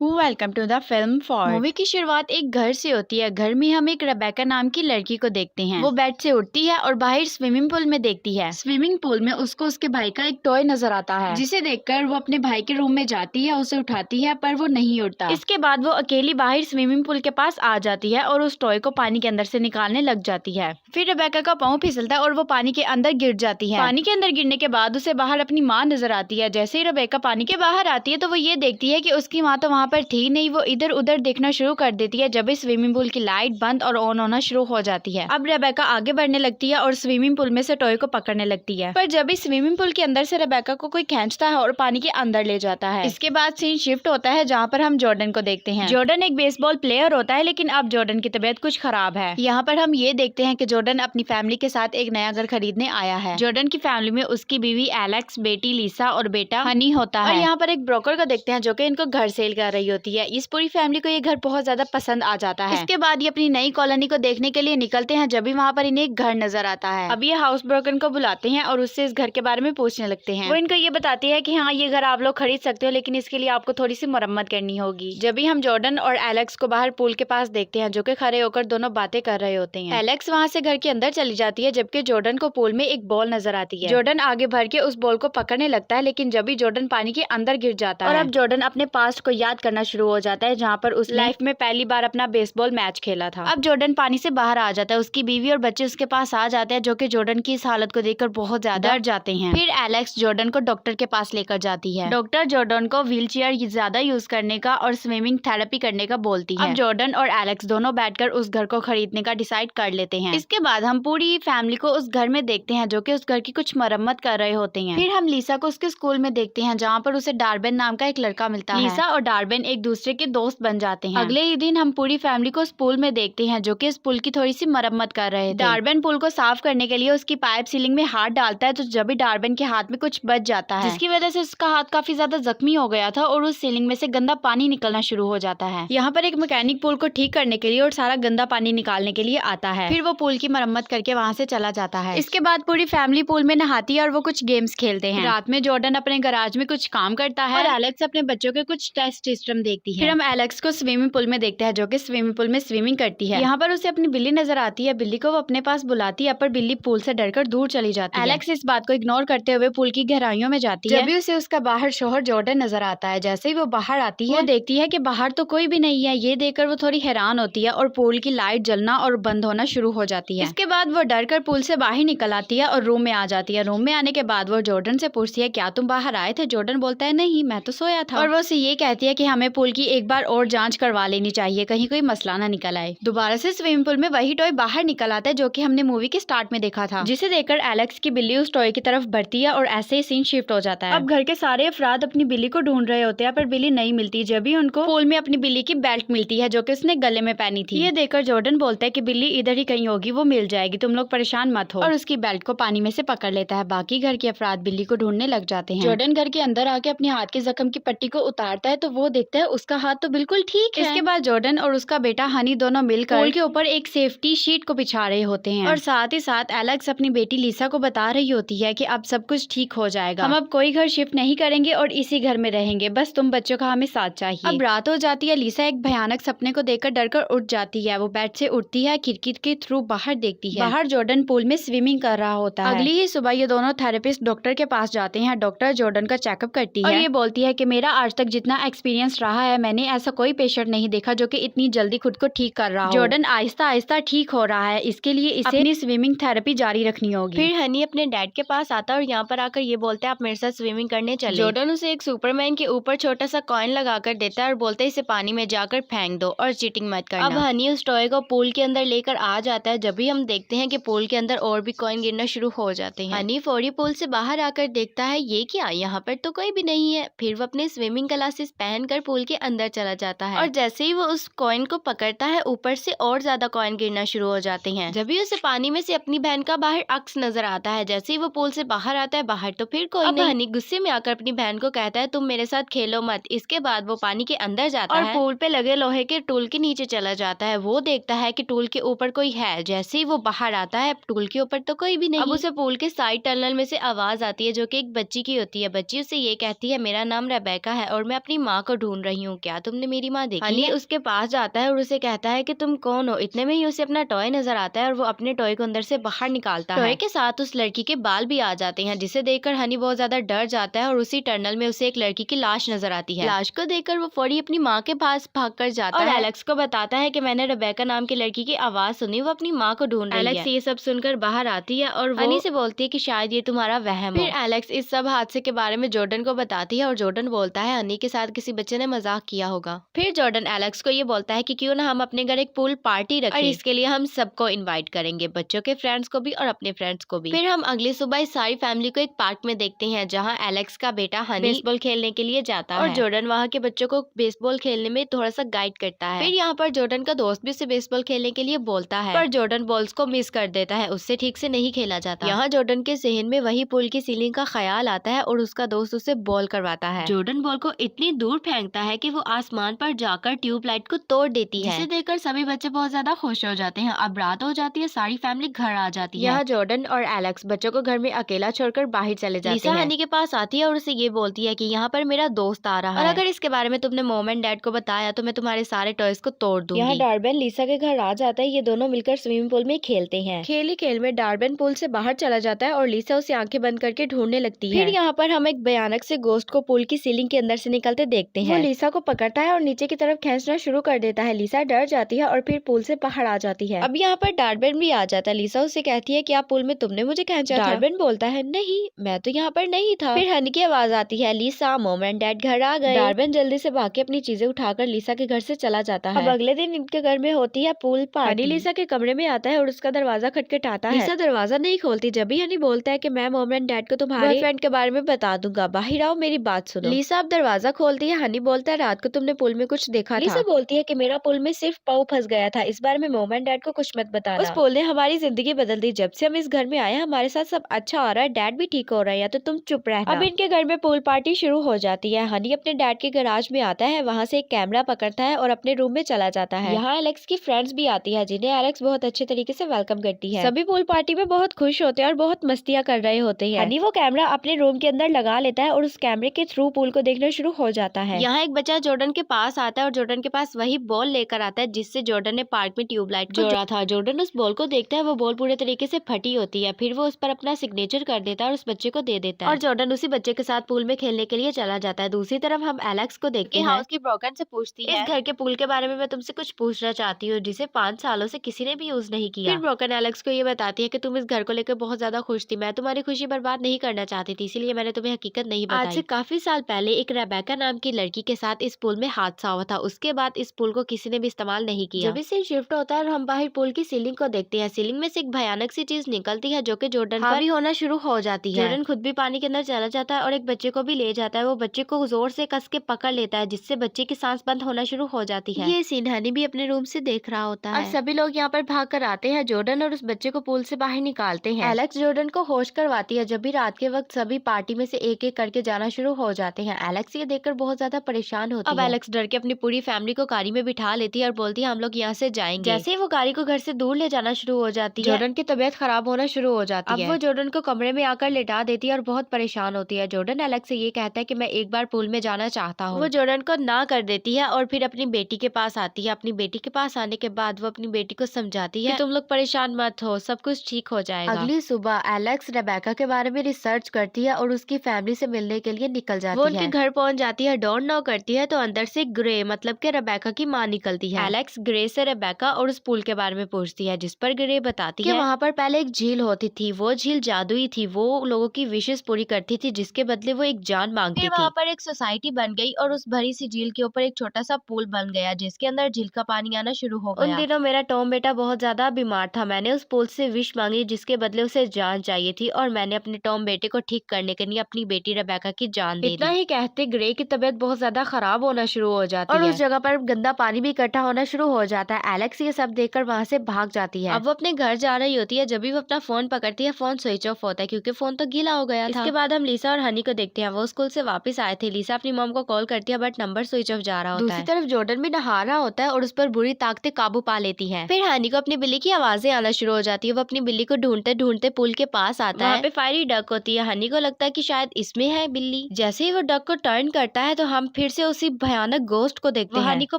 Welcome to the film for. Movie की शुरुआत एक घर से होती है। घर में हम एक रेबेका नाम की लड़की को देखते हैं। वो बेड से उठती है और बाहर स्विमिंग पूल में देखती है। स्विमिंग पूल में उसको उसके भाई का एक टॉय नजर आता है, जिसे देखकर वो अपने भाई के रूम में जाती है, उसे उठाती है, पर वो नहीं उठता। इसके बाद वो अकेली बाहर स्विमिंग पूल के पास आ जाती है और उस टॉय को पानी के अंदर से निकालने लग जाती है। फिर रेबेका का पाँव फिसलता है और वो पानी के अंदर गिर जाती है। पानी के अंदर गिरने के बाद उसे बाहर अपनी माँ नजर आती है। जैसे ही रेबेका पानी के बाहर आती है तो वो ये देखती है कि उसकी माँ तो वहाँ पर थी नहीं। वो इधर उधर देखना शुरू कर देती है जब इस स्विमिंग पूल की लाइट बंद और ऑन होना शुरू हो जाती है। अब रेबेका आगे बढ़ने लगती है और स्विमिंग पूल में से टॉय को पकड़ने लगती है, पर जब इस स्विमिंग पूल के अंदर से रेबेका को कोई खींचता है और पानी के अंदर ले जाता है। इसके बाद सीन शिफ्ट होता है जहाँ पर हम जॉर्डन को देखते हैं। जॉर्डन एक बेसबॉल प्लेयर होता है, लेकिन अब जॉर्डन की तबीयत कुछ खराब है। यहाँ पर हम ये देखते हैं कि जॉर्डन अपनी फैमिली के साथ एक नया घर खरीदने आया है। जॉर्डन की फैमिली में उसकी बीवी एलेक्स, बेटी लिसा और बेटा हनी होता है। और यहाँ पर एक ब्रोकर को देखते हैं जो कि इनको घर सेल कर रही होती है। इस पूरी फैमिली को ये घर बहुत ज्यादा पसंद आ जाता है। इसके बाद ये अपनी नई कॉलोनी को देखने के लिए निकलते हैं, जब भी वहाँ पर इन्हें एक घर नजर आता है। अब ये हाउस ब्रोकर को बुलाते हैं और उससे इस घर के बारे में पूछने लगते हैं। वो इनको ये बताती है कि हाँ, ये घर आप लोग खरीद सकते हो, लेकिन इसके लिए आपको थोड़ी सी मरम्मत करनी होगी। जब भी हम जॉर्डन और एलेक्स को बाहर पूल के पास देखते हैं, जो कि खड़े होकर दोनों बातें कर रहे होते हैं। एलेक्स वहाँ से घर के अंदर चली जाती है, जबकि जॉर्डन को पूल में एक बॉल नजर आती है। जॉर्डन आगे बढ़ के उस बॉल को पकड़ने लगता है, लेकिन जब भी जॉर्डन पानी के अंदर गिर जाता है और अब जॉर्डन अपने पास्ट को याद करना शुरू हो जाता है, जहाँ पर उस लाइफ में पहली बार अपना बेसबॉल मैच खेला था। अब जॉर्डन पानी से बाहर आ जाता है। उसकी बीवी और बच्चे उसके पास आ जाते हैं, जो कि जॉर्डन की इस हालत को देखकर बहुत ज्यादा डर जाते हैं। फिर एलेक्स जॉर्डन को डॉक्टर के पास लेकर जाती है। डॉक्टर जॉर्डन को व्हील चेयर ज्यादा यूज करने का और स्विमिंग थेरेपी करने का बोलती है। अब जॉर्डन और एलेक्स दोनों बैठकर उस घर को खरीदने का डिसाइड कर लेते हैं। इसके बाद हम पूरी फैमिली को उस घर में देखते हैं, जो कि उस घर की कुछ मरम्मत कर रहे होते हैं। फिर हम लिसा को उसके स्कूल में देखते हैं, जहाँ पर उसे डार्बिन नाम का एक लड़का मिलता है। लिसा और डार्बिन एक दूसरे के दोस्त बन जाते हैं। अगले ही दिन हम पूरी फैमिली को उस पूल में देखते हैं, जो कि इस पुल की थोड़ी सी मरम्मत कर रहे थे। डार्बिन पुल को साफ करने के लिए उसकी पाइप सीलिंग में हाथ डालता है, तो जब भी डार्बिन के हाथ में कुछ बच जाता है, जिसकी वजह से उसका हाथ काफी ज्यादा जख्मी हो गया था और उस सीलिंग में से गंदा पानी निकलना शुरू हो जाता है। यहाँ पर एक मैकेनिक पुल को ठीक करने के लिए और सारा गंदा पानी निकालने के लिए आता है। फिर वो पुल की मरम्मत करके वहाँ से चला जाता है। इसके बाद पूरी फैमिली पुल में नहाती है और वो कुछ गेम्स खेलते हैं। रात में जॉर्डन अपने गैराज में कुछ काम करता है और एलेक्स अपने बच्चों के कुछ टेस्ट सिस्टम देखती है। फिर हम एलेक्स को स्विमिंग पूल में देखते हैं, जो कि स्विमिंग पूल में स्विमिंग करती है। यहाँ पर उसे अपनी बिल्ली नजर आती है। बिल्ली को वो अपने पास बुलाती है, पर बिल्ली पूल से डरकर दूर चली जाती है। एलेक्स इस बात को इग्नोर करते हुए पूल की गहराइयों में जाती है। जब भी उसे उसका बाहर शोहर जॉर्डन नजर आता है, जैसे ही वो बाहर आती है, वो देखती है कि बाहर तो कोई भी नहीं है। ये देखकर वो थोड़ी हैरान होती है और पूल की लाइट जलना और बंद होना शुरू हो जाती है। इसके बाद वो डरकर पूल से बाहर निकल आती है और रूम में आ जाती है। रूम में आने के बाद वो जॉर्डन से पूछती है, क्या तुम बाहर आए थे? जॉर्डन बोलता है, नहीं, मैं तो सोया था। और वो उसे ये कहती है कि हमें पूल की एक बार और जांच करवा लेनी चाहिए, कहीं कोई मसला ना निकल आए। दोबारा से स्विमिंग पूल में वही टॉय बाहर निकल आता है, जो कि हमने मूवी के स्टार्ट में देखा था, जिसे देखकर एलेक्स की बिल्ली उस टॉय की तरफ बढ़ती है और ऐसे ही सीन शिफ्ट हो जाता है। अब घर के सारे अफराद अपनी बिल्ली को ढूंढ रहे होते हैं, पर बिल्ली नहीं मिलती। जब भी उनको पूल में अपनी बिल्ली की बेल्ट मिलती है, जो कि उसने गले में पहनी थी। ये देखकर जॉर्डन बोलता है कि बिल्ली इधर ही कहीं होगी, वो मिल जाएगी, तुम लोग परेशान मत हो, और उसकी बेल्ट को पानी में से पकड़ लेता है। बाकी घर के अफराद बिल्ली को ढूंढने लग जाते हैं। जॉर्डन घर के अंदर आके अपने हाथ के जख्म की पट्टी को उतारता है, तो वो देखता है उसका हाथ तो बिल्कुल ठीक है। इसके बाद जॉर्डन और उसका बेटा हनी दोनों मिलकर पूल के ऊपर एक सेफ्टी शीट को बिछा रहे होते हैं, और साथ ही साथ एलेक्स अपनी बेटी लिसा को बता रही होती है कि अब सब कुछ ठीक हो जाएगा, हम अब कोई घर शिफ्ट नहीं करेंगे और इसी घर में रहेंगे, बस तुम बच्चों का हमें साथ चाहिए। अब रात हो जाती है। लिसा एक भयानक सपने को देखकर डरकर उठ जाती है। वो बेड से उठती है, खिड़की के थ्रू बाहर देखती है। बाहर जॉर्डन पूल में स्विमिंग कर रहा होता है। अगली ही सुबह ये दोनों थेरेपिस्ट डॉक्टर के पास जाते हैं। डॉक्टर जॉर्डन का चेकअप करती है और ये बोलती है कि मेरा आज तक जितना एक्सपीरियंस रहा है, मैंने ऐसा कोई पेशेंट नहीं देखा जो कि इतनी जल्दी खुद को ठीक कर रहा हो। जॉर्डन आहिस्ता आहिस्ता ठीक हो रहा है, इसके लिए इसे अपनी स्विमिंग थेरेपी जारी रखनी होगी। फिर हनी अपने डैड के पास आता है और यहाँ पर आकर ये बोलता है, आप मेरे साथ स्विमिंग करने चले। जॉर्डन उसे एक सुपरमैन के ऊपर छोटा सा कॉइन लगाकर देता है और बोलता है, इसे पानी में जाकर फेंक दो और चीटिंग मत करना। अब हनी उस टॉय को पूल के अंदर लेकर आ जाता है। जब भी हम देखते हैं कि पूल के अंदर और भी कॉइन गिरना शुरू हो जाते हैं। हनी फौरी पूल से बाहर आकर देखता है, ये क्या, यहाँ पर तो कोई भी नहीं है। फिर वो अपने स्विमिंग ग्लासेस पहनकर पूल के अंदर चला जाता है और जैसे ही वो उस कॉइन को पकड़ता है, ऊपर से और ज्यादा कॉइन गिरना शुरू हो जाते हैं। जब भी उसे पानी में से अपनी बहन का बाहर अक्स नजर आता है, जैसे ही वो पूल से बाहर आता है, बाहर तो फिर कोई नहीं। हनी गुस्से में आकर अपनी बहन को कहता है, तुम मेरे साथ खेलो मत। इसके बाद वो पानी के अंदर जाता है और पूल पे लगे लोहे के टूल के नीचे चला जाता है। वो देखता है कि टूल के ऊपर कोई है। जैसे ही वो बाहर आता है, टूल के ऊपर तो कोई भी नहीं। अब उसे पूल के साइड टनल में से आवाज आती है, जो कि एक बच्ची की होती है। बच्ची उसे ये कहती है, मेरा नाम रेबेका है और मैं अपनी माँ को ढूंढ रही हूँ, क्या तुमने मेरी माँ देखी? हनी उसके पास जाता है और उसे कहता है कि तुम कौन हो। इतने में ही उसे अपना टॉय नजर आता है और वो अपने टॉय को अंदर से बाहर निकालता है। टॉय के साथ उस लड़की के बाल भी आ जाते हैं, जिसे देखकर हनी बहुत ज्यादा डर जाता है और उसी टनल में उसे एक लड़की की लाश नजर आती है। लाश को देखकर वो फौरी अपनी माँ के पास भागकर जाता है और एलेक्स को बताता है कि मैंने रेबेका नाम की लड़की की आवाज सुनी, वो अपनी माँ को ढूंढ रही है। एलेक्स ये सब सुनकर बाहर आती है और वो हनी से बोलती है कि शायद ये तुम्हारा वहम हो। फिर एलेक्स इस सब हादसे के बारे में जॉर्डन को बताती है और जॉर्डन बोलता है हनी के साथ किसी बच्चे ने मजाक किया होगा। फिर जॉर्डन एलेक्स को ये बोलता है कि क्यों ना हम अपने घर एक पूल पार्टी रखें और इसके लिए हम सबको इनवाइट करेंगे, बच्चों के फ्रेंड्स को भी और अपने फ्रेंड्स को भी। फिर हम अगली सुबह इस सारी फैमिली को एक पार्क में देखते हैं जहाँ एलेक्स का बेटा हनी बेसबॉल खेलने के लिए जाता है और जॉर्डन वहाँ के बच्चों को बेसबॉल खेलने में थोड़ा सा गाइड करता है। फिर यहाँ पर जॉर्डन का दोस्त भी उसे बेसबॉल खेलने के लिए बोलता है, पर जॉर्डन बॉल्स को मिस कर देता है, उससे ठीक से नहीं खेला जाता। यहाँ जॉर्डन के जहन में वही पुल की सीलिंग का ख्याल आता है और उसका दोस्त उसे बॉल करवाता है। जॉर्डन बॉल को इतनी दूर फेंकता है कि वो आसमान पर जाकर ट्यूबलाइट को तोड़ देती है, जिसे देखकर सभी बच्चे बहुत ज्यादा खुश हो जाते हैं। अब रात हो जाती है, सारी फैमिली घर आ जाती है। यहाँ जॉर्डन और एलेक्स बच्चों को घर में अकेला छोड़कर बाहर चले जाते हैं। लिसा हनी के पास आती है और उसे ये बोलती है कि यहाँ पर मेरा दोस्त आ रहा है और अगर इसके बारे में तुमने मॉम एंड डैड को बताया तो मैं तुम्हारे सारे टॉयज को तोड़ दूंगी। यहाँ डार्बन लिसा के घर आ जाता है, ये दोनों मिलकर स्विमिंग पूल में खेलते हैं। खेल ही खेल में डार्बन पूल से बाहर चला जाता है और लिसा उसे आंखें बंद करके ढूंढने लगती है। फिर यहाँ पर हम एक भयानक से गोश्त को पूल की सीलिंग के अंदर से निकलते देखते हैं। वो लिसा को पकड़ता है और नीचे की तरफ खींचना शुरू कर देता है। लिसा डर जाती है और फिर पूल से बाहर आ जाती है। अब यहाँ पर डार्बन भी आ जाता है। लिसा उससे कहती है क्या पूल में तुमने मुझे खींचा था? डार्बन बोलता है नहीं, मैं तो यहाँ पर नहीं था। फिर हनी की आवाज आती है लिसा मॉम एंड डैड घर आ गए। डार्बन जल्दी से भाग के अपनी चीजें उठाकर लिसा के घर से चला जाता है। अब अगले दिन इनके घर में होती है पूल पार्टी। हनी लिसा के कमरे में आता है और उसका दरवाजा खटखटाता है। लिसा दरवाजा नहीं खोलती, जब भी हनी बोलता है कि मैं मॉम एंड डैड को तुम्हारे बॉयफ्रेंड के बारे में बता दूंगा, बाहर आओ मेरी बात सुनो। लिसा अब दरवाजा खोलती है। हनी बोलता है रात को तुमने पूल में कुछ देखा था? लिसा बोलती है कि मेरा पूल में सिर्फ पाँव फंस गया था, इस बार में मॉम एंड डैड को कुछ मत बताना। उस पूल ने हमारी जिंदगी बदल दी, जब से हम इस घर में आए हमारे साथ सब अच्छा हो रहा है, डैड भी ठीक हो रहा है, या तो तुम चुप रहना। अब इनके घर में पूल पार्टी शुरू हो जाती है। हनी अपने डैड के गैराज में आता है, वहाँ से एक कैमरा पकड़ता है और अपने रूम में चला जाता है। यहाँ एलेक्स की फ्रेंड्स भी आती है, जिन्हें एलेक्स बहुत अच्छे तरीके से वेलकम करती है। सभी पूल पार्टी में बहुत खुश होते हैं और बहुत मस्तियाँ कर रहे होते हैं। हनी वो कैमरा अपने रूम के अंदर लगा लेता है और उस कैमरे के थ्रू पूल को देखना शुरू हो जाता है। यहाँ एक बच्चा जॉर्डन के पास आता है और जॉर्डन के पास वही बॉल लेकर आता है जिससे जॉर्डन ने पार्क में ट्यूबलाइट जोड़ा था। जॉर्डन उस बॉल को देखता है, वो बॉल पूरे तरीके से फटी होती है। फिर वो उस पर अपना सिग्नेचर कर देता है और उस बच्चे को दे देता है और जॉर्डन उसी बच्चे के साथ पूल में खेलने के लिए चला जाता है। दूसरी तरफ हम एलेक्स को देखते हैं। हाउस की ब्रोकन से पूछती है इस घर के पूल के बारे में मैं तुमसे कुछ पूछना चाहती हूँ, जिसे 5 सालों से किसी ने भी यूज नहीं किया। फिर ब्रोकन एलेक्स को ये बताती है कि तुम इस घर को लेकर बहुत ज्यादा खुश थी, मैं तुम्हारी खुशी बर्बाद नहीं करना चाहती थी, इसीलिए मैंने तुम्हें हकीकत नहीं बताई। आज से काफी साल पहले एक रेबेका नाम की लड़की के साथ इस पुल में हादसा हुआ था। उसके बाद इस पुल को किसी ने भी इस्तेमाल नहीं किया। जब इसे शिफ्ट होता है और हम बाहर पुल की सीलिंग को देखते हैं, सीलिंग में से एक भयानक सी चीज निकलती है जो कि जॉर्डन पर भी होना शुरू हो जाती है। जॉर्डन खुद भी पानी के अंदर चला जाता है और एक बच्चे को भी ले जाता है। वो बच्चे को जोर से कस के पकड़ लेता है, जिससे बच्चे की सांस बंद होना शुरू हो जाती है। ये सीन हनी भी अपने रूम से देख रहा होता है और सभी लोग यहाँ पर भाग कर आते हैं। जॉर्डन और उस बच्चे को पूल से बाहर निकालते हैं। एलेक्स जॉर्डन को होश करवाती है। जब भी रात के वक्त सभी पार्टी में से एक एक करके जाना शुरू हो जाते हैं। एलेक्स ये देखकर बहुत ज्यादा परेशान होती है। अब एलेक्स डर के अपनी पूरी फैमिली को गाड़ी में बिठा लेती है और बोलती है हम लोग यहाँ से जाएंगे। जैसे ही वो गाड़ी को घर से दूर ले जाना शुरू हो जाती है, जॉर्डन की तबीयत खराब होना शुरू हो जाती है। अब वो जॉर्डन को कमरे में आकर लिटा देती है और बहुत परेशान होती है। जॉर्डन एलेक्स से ये कहता है कि मैं एक बार पूल में जाना चाहता हूँ। वो जॉर्डन को ना कर देती है और फिर अपनी बेटी के पास आती है। अपनी बेटी के पास आने के बाद वो अपनी बेटी को समझाती है कि तुम लोग परेशान मत हो, सब कुछ ठीक हो जाएगा। अगली सुबह एलेक्स रेबेका के बारे में रिसर्च करती है और उसकी फैमिली से मिलने के लिए निकल जाती है। वो उनके घर पहुंच जाती है, डोर नॉक करती है तो अंदर से ग्रे मतलब कि रेबेका की माँ निकलती है। एलेक्स ग्रे से रेबेका और उस पुल के बारे में पूछती है, जिस पर ग्रे बताती है कि वहाँ पर पहले एक झील होती थी, वो झील जादुई थी, वो लोगों की विशेष पूरी करती थी, जिसके बदले वो एक जान मांगती थी। वहाँ पर एक सोसाइटी बन गई और उस भरी सी झील के ऊपर एक छोटा सा पुल बन गया, जिसके अंदर झील का पानी आना शुरू हो गया। उन दिनों मेरा टॉम बेटा बहुत ज्यादा बीमार था। मैंने उस पुल से विश मांगी, जिसके बदले उसे जान चाहिए थी, और मैंने अपने टॉम बेटे को ठीक करने के लिए अपनी बेटी रेबेका की जान दे दी। इतना ही कहते ग्रे की तबीयत बहुत ज्यादा खराब होना शुरू हो जाती है और उस जगह पर गंदा पानी भी इकट्ठा होना शुरू हो जाता है। एलेक्स ये सब देखकर वहाँ से भाग जाती है। अब वो अपने घर जा रही होती है, जब भी वो अपना फोन पकड़ती है फोन स्विच ऑफ होता है क्योंकि फोन तो गीला हो गया था। इसके बाद हम लिसा और हनी को देखते हैं। वो स्कूल से वापस आए थे। लिसा अपनी मॉम को कॉल करती है बट नंबर स्विच ऑफ जा रहा होता है। दूसरी तरफ जॉर्डन भी नहा रहा होता है और उस पर बुरी ताकतें काबू पा लेती हैं। फिर हनी को अपनी बिल्ली की आवाजें आना शुरू हो जाती है। वो अपनी बिल्ली को ढूंढते ढूंढते पुल के पास आता है। वहाँ पे फायरी डक होती है। हनी को लगता है कि शायद इसमें है बिल्ली। जैसे ही वो डक को टर्न करता है तो हम फिर से उसी भयानक गोस्ट को देखते हैं। हनी को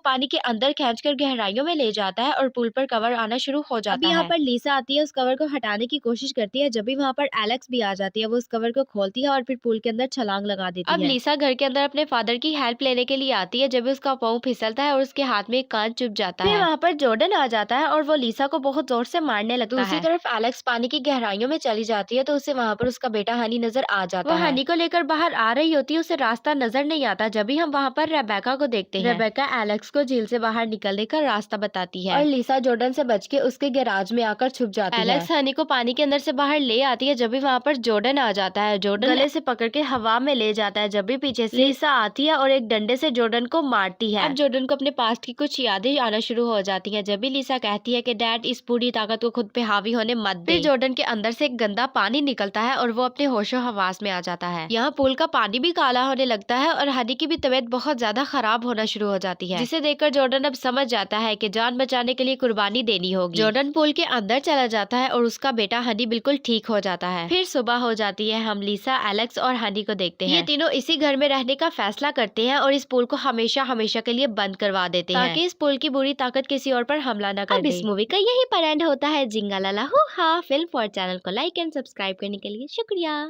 पानी के अंदर खींचकर गहराइयों में ले जाता है और पुल पर कवर आना शुरू हो जाता है। अभी यहाँ पर लिसा आती है, उस कवर को हटाने की कोशिश करती है। जब भी वहाँ पर एलेक्स भी आ जाती है, वो उस कवर को खोलती है और फिर पुल के अंदर छलांग लगा देती है। अब लिसा घर के अंदर अपने फादर की हेल्प लेने के लिए आती है, जब भी उसका पाँव फिसलता है और उसके हाथ में एक कान चुभ जाता है। फिर वहाँ पर जॉर्डन आ जाता है और वो लिसा को बहुत जोर से मारने लगता है। दूसरी तरफ एलेक्स पानी की गहराइयों में चली जाती है तो उसे वहाँ पर उसका बेटा हनी नजर आ जाता है। वो हनी को लेकर बाहर आ रही होती है, उसे रास्ता नजर नहीं आता। जब भी हम वहाँ पर रेबेका को देखते हैं, रेबेका एलेक्स को झील से बाहर निकलने का रास्ता बताती है और लिसा जॉर्डन से बच के उसके गैराज में आकर छुप जाती है। एलेक्स हनी को पानी के अंदर से बाहर ले आती है, जब भी वहाँ पर जॉर्डन आ जाता है। जॉर्डन गले से पकड़ के हवा में ले जाता है। जब भी पीछे से लिसा आती है और एक डंडे से जॉर्डन को मारती है। अब जॉर्डन को अपने पास्ट की कुछ यादें आना शुरू हो जाती है। जब भी लिसा कहती है कि डैड इस पूरी ताकत को खुद पे हावी होने मत दे। फिर जॉर्डन के अंदर से एक गंदा पानी निकलता है और वो अपने होशो हवास में आ जाता है। यहाँ पूल का पानी भी काला होने लगता है और हनी की भी तबीयत बहुत ज्यादा खराब होना शुरू हो जाती है, जिसे देखकर जॉर्डन अब समझ जाता है कि जान बचाने के लिए कुर्बानी देनी होगी। जॉर्डन पूल के अंदर चला जाता है और उसका बेटा हनी बिल्कुल ठीक हो जाता है। फिर सुबह हो जाती है। हम लिसा, एलेक्स और हनी को देखते हैं। ये तीनों इसी घर में रहने का फैसला करते हैं और इस पुल को हमेशा हमेशा के लिए बंद करवा देते हैं, ताकि इस पुल की बुरी ताकत किसी और पर हमला न कर दे। इस मूवी का यही पर एंड होता है। जिंगा लाला हू हा। फिल्म फॉर चैनल को लाइक एंड सब्सक्राइब करने के लिए शुक्रिया।